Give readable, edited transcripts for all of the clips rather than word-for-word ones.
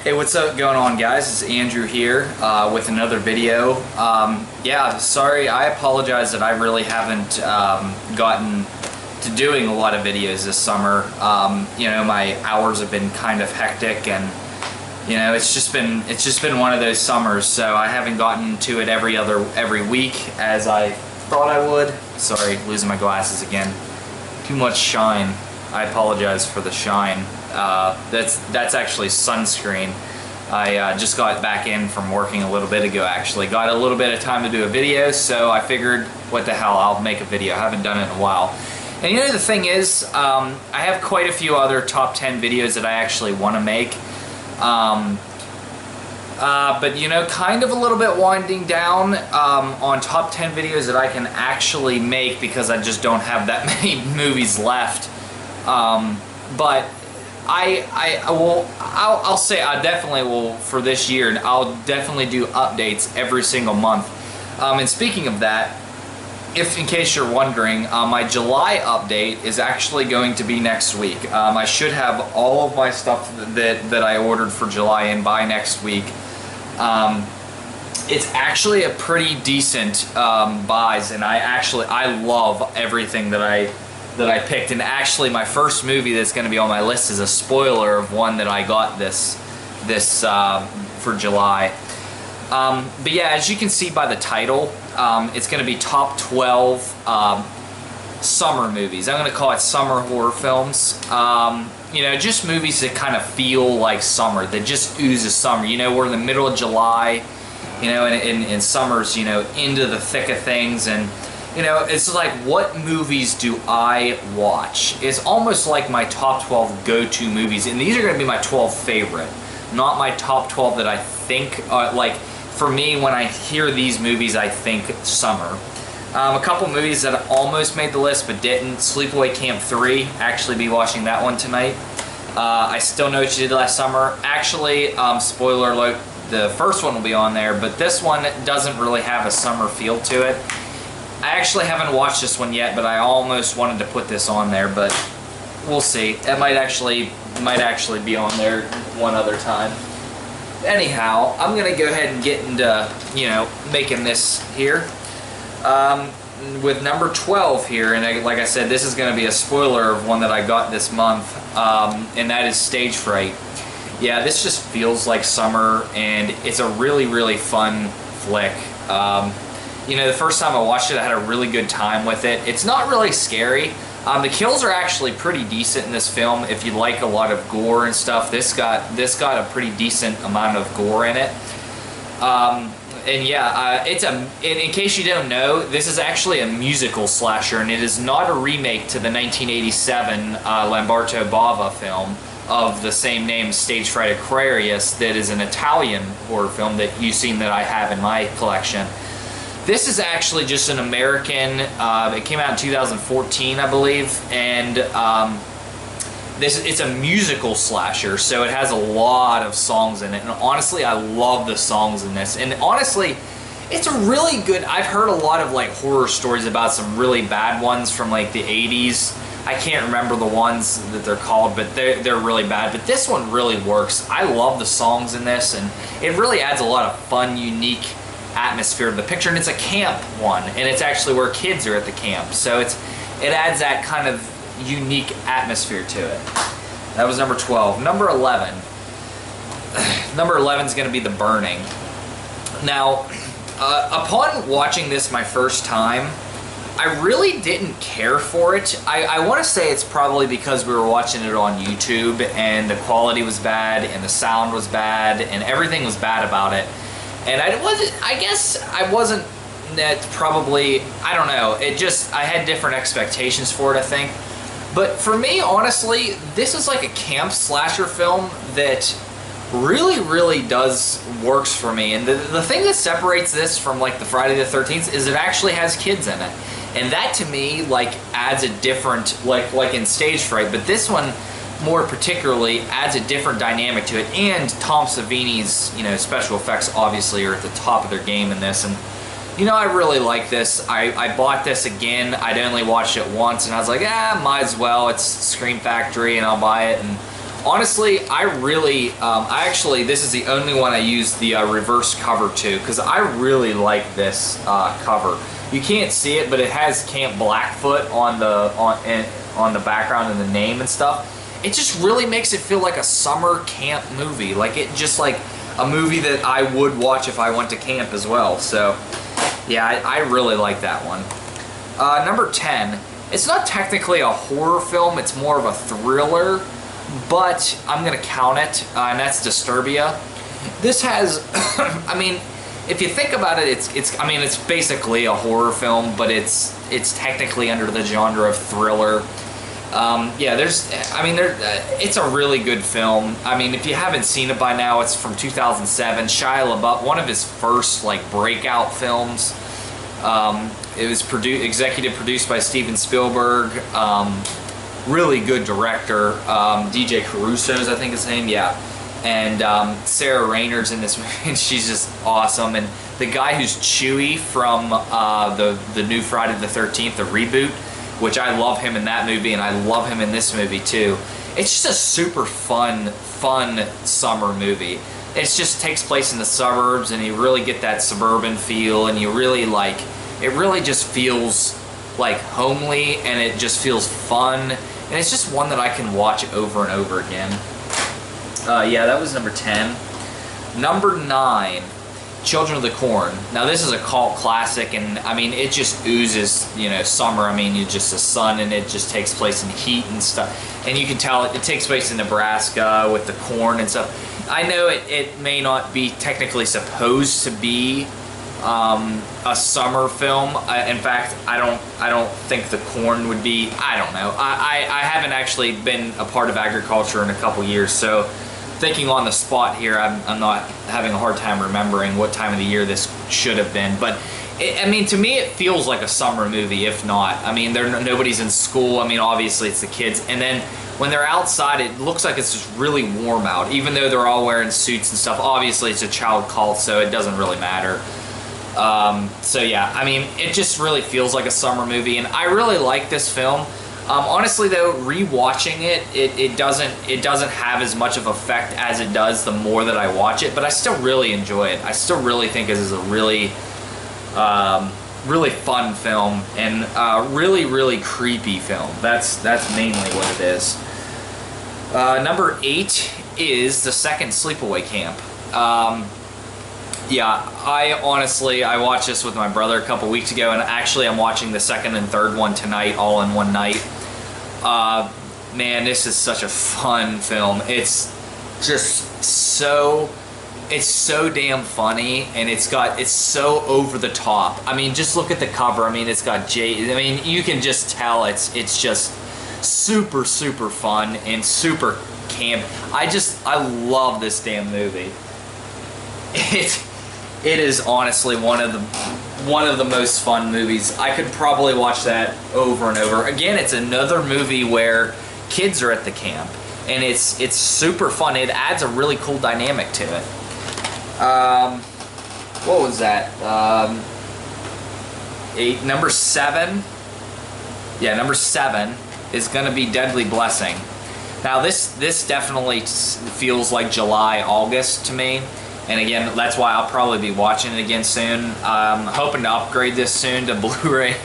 Hey, what's up going on, guys? It's Andrew here with another video. Yeah, sorry, I apologize that I really haven't gotten to doing a lot of videos this summer. You know, my hours have been kind of hectic, and you know, it's just been one of those summers, so I haven't gotten to it every week as I thought I would. Sorry, losing my glasses again. Too much shine. I apologize for the shine. That's actually sunscreen. I just got back in from working a little bit ago, actually. Got a little bit of time to do a video, so I figured, what the hell, I'll make a video. I haven't done it in a while. And you know, the thing is, I have quite a few other top 10 videos that I actually want to make. But you know, kind of a little bit winding down on top 10 videos that I can actually make because I just don't have that many movies left. But I'll say I definitely will for this year, and I'll definitely do updates every single month. And speaking of that, if in case you're wondering, my July update is actually going to be next week. I should have all of my stuff that I ordered for July in by next week. It's actually a pretty decent buys, and I love everything that I picked. And actually, my first movie that's going to be on my list is a spoiler of one that I got this for July. But yeah, as you can see by the title, it's going to be top 12 summer movies. I'm going to call it summer horror films. You know, just movies that kind of feel like summer, that just oozes summer. You know, we're in the middle of July, you know, and summer's, you know, into the thick of things, and you know, it's like, what movies do I watch? It's almost like my top 12 go-to movies, and these are going to be my 12 favorite, not my top 12 that I think, like, for me, when I hear these movies, I think summer. A couple movies that almost made the list but didn't. Sleepaway Camp 3, actually be watching that one tonight. I Still Know What You Did Last Summer. Actually, spoiler alert, the first one will be on there, but this one doesn't really have a summer feel to it. I actually haven't watched this one yet, but I almost wanted to put this on there, but we'll see. It might actually be on there one other time. Anyhow, I'm gonna go ahead and get into, you know, making this here with number 12 here, and like I said, this is gonna be a spoiler of one that I got this month, and that is Stage Fright. Yeah, this just feels like summer, and it's a really fun flick. You know, the first time I watched it, I had a really good time with it. It's not really scary. The kills are actually pretty decent in this film. If you like a lot of gore and stuff, this got a pretty decent amount of gore in it. And yeah, in case you don't know, this is actually a musical slasher, and it is not a remake to the 1987 Lamberto Bava film of the same name, Stage Fright Aquarius, that is an Italian horror film that you've seen that I have in my collection. This is actually just an American, it came out in 2014, I believe, and it's a musical slasher, so it has a lot of songs in it, and honestly, I love the songs in this, and honestly, it's a really good, I've heard a lot of like horror stories about some really bad ones from like the 80s. I can't remember the ones that they're called, but they're really bad, but this one really works. I love the songs in this, and it really adds a lot of fun, unique atmosphere to the picture, and it's a camp one, and it's actually where kids are at the camp, so it adds that kind of unique atmosphere to it. That was number 12. Number 11. Number 11 is going to be The Burning. Now, upon watching this my first time, I really didn't care for it. I want to say it's probably because we were watching it on YouTube, and the quality was bad, and the sound was bad, and everything was bad about it. And I guess I wasn't that probably, I don't know, I had different expectations for it, I think. But for me, honestly, this is like a camp slasher film that really works for me. And the thing that separates this from like the Friday the 13th is it actually has kids in it. And that to me, like, adds a different, like in Stage Fright, but this one more particularly adds a different dynamic to it, and Tom Savini's, you know, special effects obviously are at the top of their game in this, and you know, I really like this. I bought this again. I'd only watched it once, and I was like, might as well, it's Scream Factory, and I'll buy it, and Honestly, I actually, this is the only one I use the reverse cover to, because I really like this cover. You can't see it, but it has Camp Blackfoot on the background and the name and stuff. It just really makes it feel like a summer camp movie. Like it just like a movie that I would watch if I went to camp as well. So yeah, I really like that one. Number 10. It's not technically a horror film, it's more of a thriller, but I'm gonna count it, and that's Disturbia. This has, I mean, if you think about it, it's basically a horror film, but it's technically under the genre of thriller. Yeah, it's a really good film. I mean, if you haven't seen it by now, it's from 2007. Shia LaBeouf, one of his first like breakout films. It was executive produced by Steven Spielberg. Really good director. DJ Caruso's, I think his name, yeah. And Sarah Rayner's in this movie, and she's just awesome. And the guy who's Chewie from the new Friday the 13th, the reboot, which I love him in that movie, and I love him in this movie too. It's just a super fun summer movie. It just takes place in the suburbs, and you really get that suburban feel, and you really like, it really just feels like homely, and it just feels fun, and it's just one that I can watch over and over again. Yeah, that was number 10. Number 9, Children of the Corn. Now this is a cult classic, and I mean it just oozes, you know, summer. I mean, you just the sun, and it just takes place in heat and stuff, and you can tell it takes place in Nebraska with the corn and stuff. I know it may not be technically supposed to be a summer film. In fact, I don't think the corn would be. I don't know. I haven't actually been a part of agriculture in a couple years, so thinking on the spot here, I'm not having a hard time remembering what time of the year this should have been. But I mean, to me, it feels like a summer movie, if not. I mean, nobody's in school. I mean, obviously it's the kids, and then when they're outside, it looks like it's just really warm out, even though they're all wearing suits and stuff. Obviously, it's a child cult, so it doesn't really matter. So yeah, I mean, it just really feels like a summer movie, and I really like this film. Honestly though, rewatching it doesn't have as much of effect as it does the more that I watch it, but I still really enjoy it. I still really think it is a really fun film, and really creepy film. That's mainly what it is. Number 8 is the second Sleepaway Camp. Yeah, I watched this with my brother a couple weeks ago, and actually I'm watching the second and third one tonight, all in one night. Man, this is such a fun film. It's just so damn funny, and it's so over the top. I mean, just look at the cover. I mean, it's got I mean, you can just tell it's just super fun and super camp. I love this damn movie. It is honestly one of the most fun movies. I could probably watch that over and over. Again, it's another movie where kids are at the camp, and it's super fun. It adds a really cool dynamic to it. What was that? 8. Number 7. Yeah, number 7 is going to be Deadly Blessing. Now this definitely feels like July, August to me. And again, that's why I'll probably be watching it again soon. I'm hoping to upgrade this soon to Blu-ray.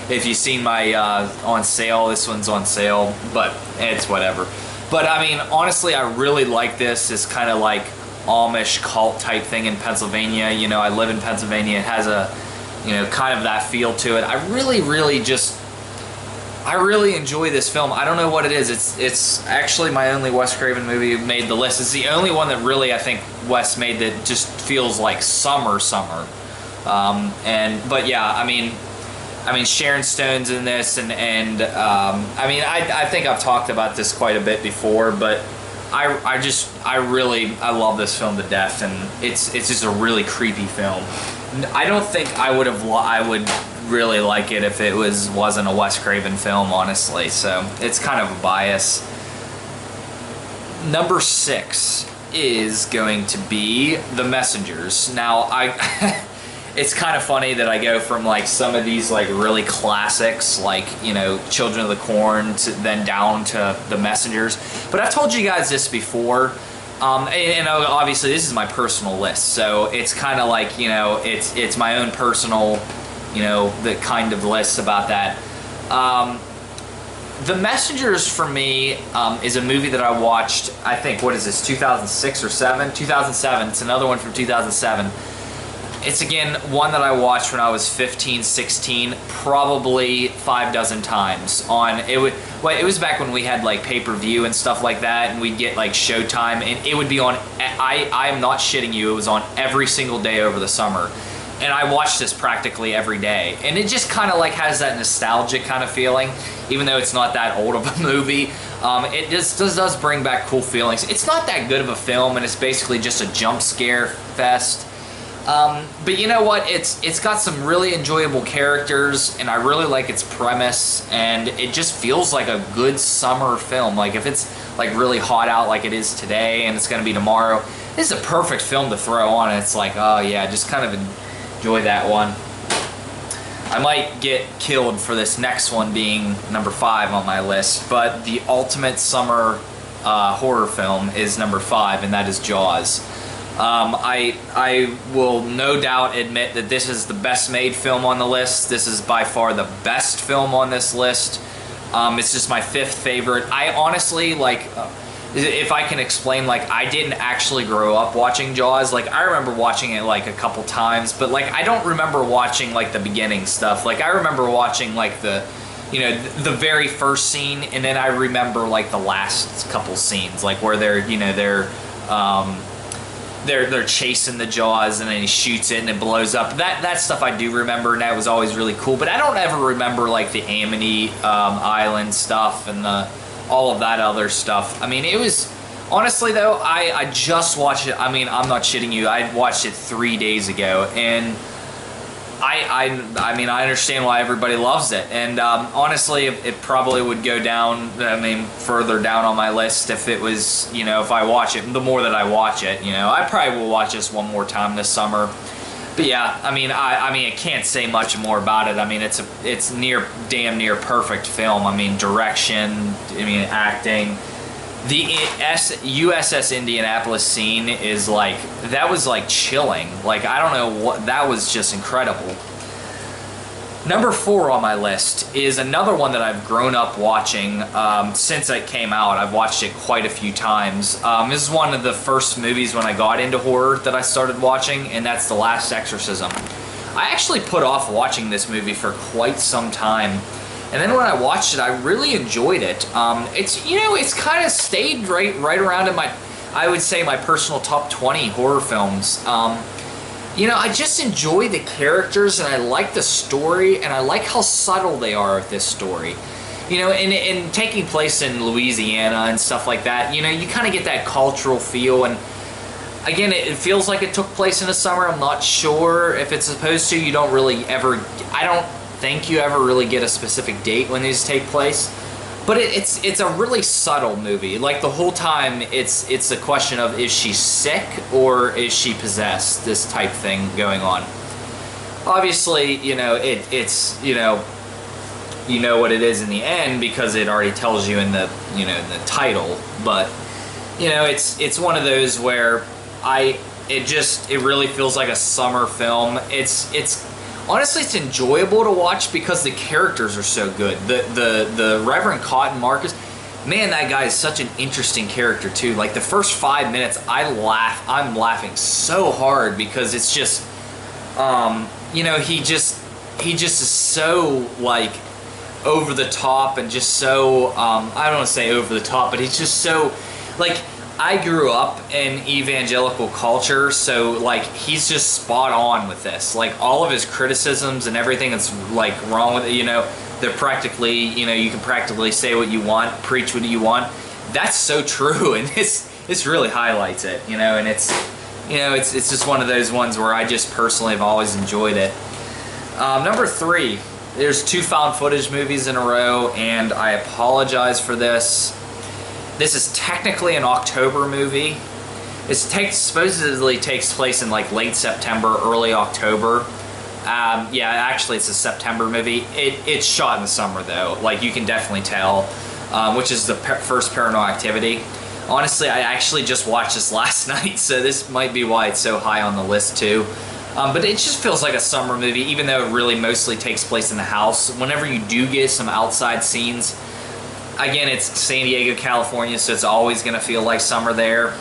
If you've seen my on sale, this one's on sale, but it's whatever. But I mean, honestly, I really like this. It's kind of like Amish cult type thing in Pennsylvania. You know, I live in Pennsylvania. It has a, you know, kind of that feel to it. I really enjoy this film. I don't know what it is. It's actually my only Wes Craven movie made the list. It's the only one that really I think Wes made that just feels like summer. But yeah, I mean Sharon Stone's in this, and I mean I think I've talked about this quite a bit before, but I love this film to death, and it's just a really creepy film. I don't think I would really like it if it wasn't a Wes Craven film, honestly, so it's kind of a bias. Number 6 is going to be The Messengers. Now, it's kind of funny that I go from like some of these like really classics, like, you know, Children of the Corn, to then down to The Messengers. But I've told you guys this before, and obviously this is my personal list, so it's kind of like, you know, it's my own personal, you know, the kind of list about that. The Messengers for me is a movie that I watched, I think, what is this, 2006 or 7? 2007. It's another one from 2007. It's, again, one that I watched when I was 15, 16, probably 6 times. It was back when we had like pay-per-view and stuff like that, and we'd get like Showtime, and it would be on, I am not shitting you, it was on every single day over the summer. And I watched this practically every day. And it just kind of like has that nostalgic kind of feeling, even though it's not that old of a movie. It just does bring back cool feelings. It's not that good of a film, and it's basically just a jump scare fest. But you know what? It's got some really enjoyable characters, and I really like its premise, and it just feels like a good summer film. Like if it's like really hot out like it is today, and it's going to be tomorrow, this is a perfect film to throw on, and it's like, oh yeah, just kind of enjoy that one. I might get killed for this next one being number 5 on my list, but the ultimate summer horror film is number 5, and that is Jaws. I will no doubt admit that this is the best made film on the list. This is by far the best film on this list. It's just my 5th favorite. I honestly, like, if I can explain, like, I didn't actually grow up watching Jaws. Like, I remember watching it like a couple times, but like I don't remember watching like the beginning stuff. Like I remember watching like the, you know, the very first scene, and then I remember like the last couple scenes, like where they're, you know, they're chasing the Jaws, and then he shoots it and it blows up. That stuff I do remember, and that was always really cool. But I don't ever remember like the Amity Island stuff and all of that other stuff. I mean, it was, honestly though, I just watched it. I mean, I'm not shitting you. I watched it 3 days ago, and I mean, I understand why everybody loves it. And honestly, it probably would go down, I mean, further down on my list if it was, you know, if I watch it, the more that I watch it, you know. I probably will watch this one more time this summer. But yeah, I mean, I can't say much more about it. I mean, it's damn near perfect film. I mean, direction, I mean, acting. The USS Indianapolis scene is like, that was like chilling. Like, I don't know what, that was just incredible. Number 4 on my list is another one that I've grown up watching since it came out. I've watched it quite a few times. This is one of the first movies when I got into horror that I started watching, and that's The Last Exorcism. I actually put off watching this movie for quite some time, and then when I watched it, I really enjoyed it. It's, you know, it's kind of stayed right around in my, I would say, my personal top 20 horror films. You know, I just enjoy the characters, and I like the story, and I like how subtle they are with this story. You know, and taking place in Louisiana and stuff like that, you know, you kind of get that cultural feel, and again, it feels like it took place in the summer. I'm not sure if it's supposed to. You don't really ever, I don't think you ever really get a specific date when these take place. But it's a really subtle movie. Like, the whole time, it's a question of, is she sick or is she possessed? This type thing going on. Obviously, you know, it's, you know what it is in the end because it already tells you in the, you know, the title. But, you know, it's one of those where it really feels like a summer film. Honestly, it's enjoyable to watch because the characters are so good. The Reverend Cotton Marcus, man, that guy is such an interesting character too. Like, the first 5 minutes, I'm laughing so hard because it's just, you know, he just is so, like, over the top, and just so, I don't want to say over the top, but he's just so, like, I grew up in evangelical culture, so like he's just spot on with this. Like, all of his criticisms and everything that's like wrong with it, you know, they're practically, you know, you can practically say what you want, preach what you want. That's so true, and this really highlights it, you know, and it's, you know, it's just one of those ones where I just personally have always enjoyed it. Number 3, there's 2 found footage movies in a row, and I apologize for this. This is technically an October movie. It supposedly takes place in like late September, early October. Yeah, actually it's a September movie. It's shot in the summer though, like you can definitely tell, which is the first Paranormal Activity. Honestly, I actually just watched this last night, so this might be why it's so high on the list too. But it just feels like a summer movie, even though it really mostly takes place in the house. Whenever you do get some outside scenes, again, it's San Diego, California, so it's always going to feel like summer there.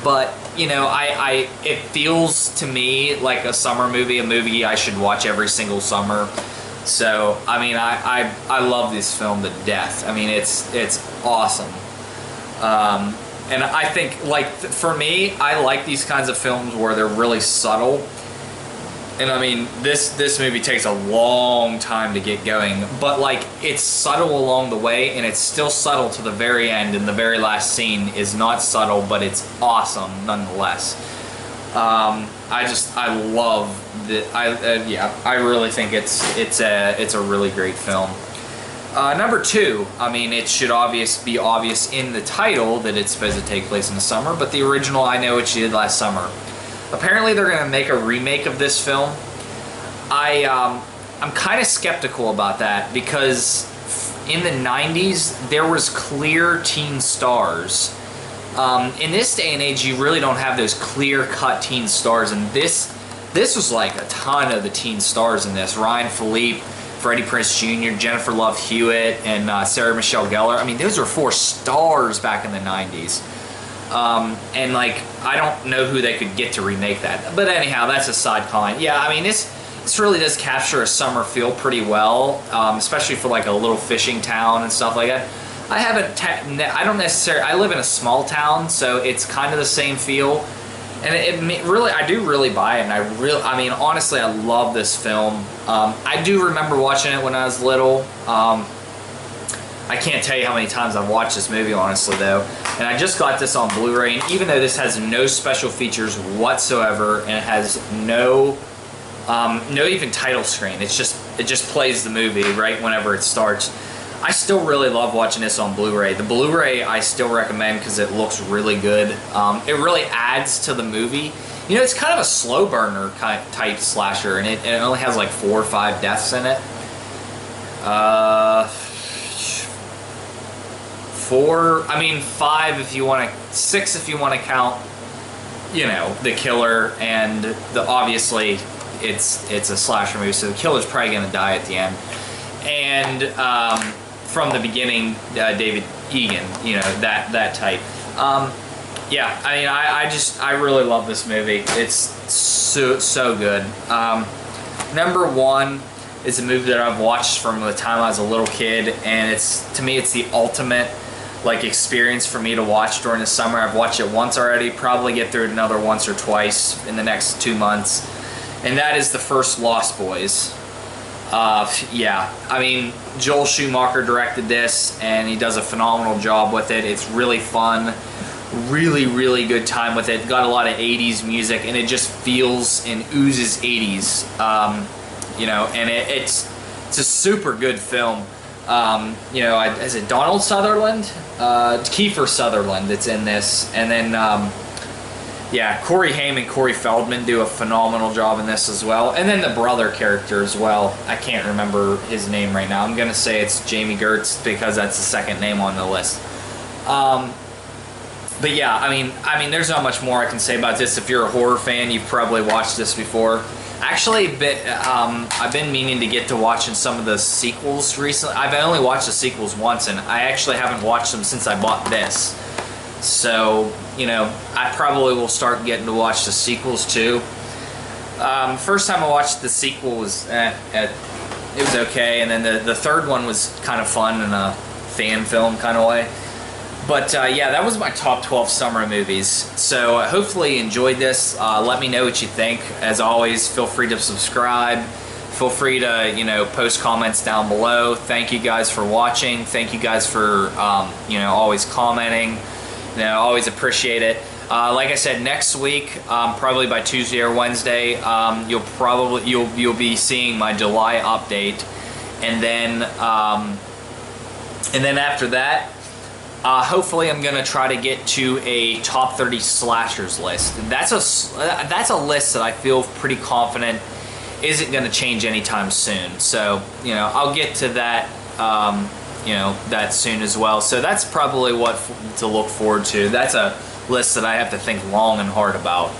But, you know, it feels to me like a summer movie, a movie I should watch every single summer. So, I mean, I love this film to death. I mean, it's awesome. And I think, like, for me, I like these kinds of films where they're really subtle. And I mean, this movie takes a long time to get going, but like it's subtle along the way, and it's still subtle to the very end. And the very last scene is not subtle, but it's awesome nonetheless. I love the yeah, I really think it's a really great film. Number 2, I mean, it should be obvious in the title that it's supposed to take place in the summer, but the original I Know What You Did Last Summer. Apparently they're going to make a remake of this film. I'm kind of skeptical about that because in the 90s there was clear teen stars. In this day and age you really don't have those clear-cut teen stars, and this was like a ton of the teen stars in this. Ryan Phillippe, Freddie Prinze Jr., Jennifer Love Hewitt, and Sarah Michelle Gellar. I mean, those were 4 stars back in the 90s. And like, I don't know who they could get to remake that. But anyhow, that's a side comment. Yeah, I mean, this really does capture a summer feel pretty well, especially for like a little fishing town and stuff like that. I don't necessarily, I live in a small town, so it's kind of the same feel. And I do really buy it, and I mean, honestly, I love this film. I do remember watching it when I was little. I can't tell you how many times I've watched this movie, honestly, though. And I just got this on Blu-ray, and even though this has no special features whatsoever, and it has no even title screen, it just plays the movie right whenever it starts. I still really love watching this on Blu-ray. The Blu-ray I still recommend because it looks really good. It really adds to the movie. You know, it's kind of a slow burner type slasher, and it only has like 4 or 5 deaths in it. 4, I mean 5 if you want to, 6 if you want to count, you know, the killer, and obviously it's a slasher movie, so the killer's probably going to die at the end. And from the beginning, David Egan, you know, that type. Yeah, I mean, I really love this movie. It's so good. Number 1 is a movie that I've watched from the time I was a little kid, and to me it's the ultimate like experience for me to watch during the summer. I've watched it once already, probably get through it another once or twice in the next 2 months, and that is the first Lost Boys. Yeah, I mean, Joel Schumacher directed this, and he does a phenomenal job with it. It's really fun, really good time with it. Got a lot of 80s music, and it just feels and oozes 80s. You know, and it's a super good film. You know, is it Donald Sutherland? Kiefer Sutherland that's in this, and then yeah, Corey Haim and Corey Feldman do a phenomenal job in this as well, and then the brother character as well. I can't remember his name right now. I'm gonna say it's Jamie Gertz because that's the second name on the list. But yeah, I mean, there's not much more I can say about this. If you're a horror fan, you've probably watched this before. Actually, I've been meaning to get to watching some of the sequels recently. I've only watched the sequels once, and I actually haven't watched them since I bought this. So, you know, I probably will start getting to watch the sequels too. First time I watched the sequel was, it was okay, and then the third one was kind of fun in a fan film kind of way. But yeah, that was my top 12 summer movies. So hopefully you enjoyed this. Let me know what you think. As always, feel free to subscribe. Feel free to, you know, post comments down below. Thank you guys for watching. Thank you guys for, you know, always commenting. You know, always appreciate it. Like I said, next week, probably by Tuesday or Wednesday, you'll be seeing my July update, and then after that. Hopefully I'm going to try to get to a top 30 slashers list. That's a list that I feel pretty confident isn't going to change anytime soon. So, you know, I'll get to that, you know, that soon as well. So that's probably what to look forward to. That's a list that I have to think long and hard about.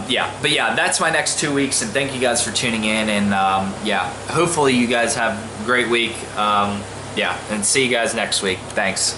Yeah, but yeah, that's my next 2 weeks, and thank you guys for tuning in, and yeah, hopefully you guys have a great week. Yeah, and see you guys next week. Thanks.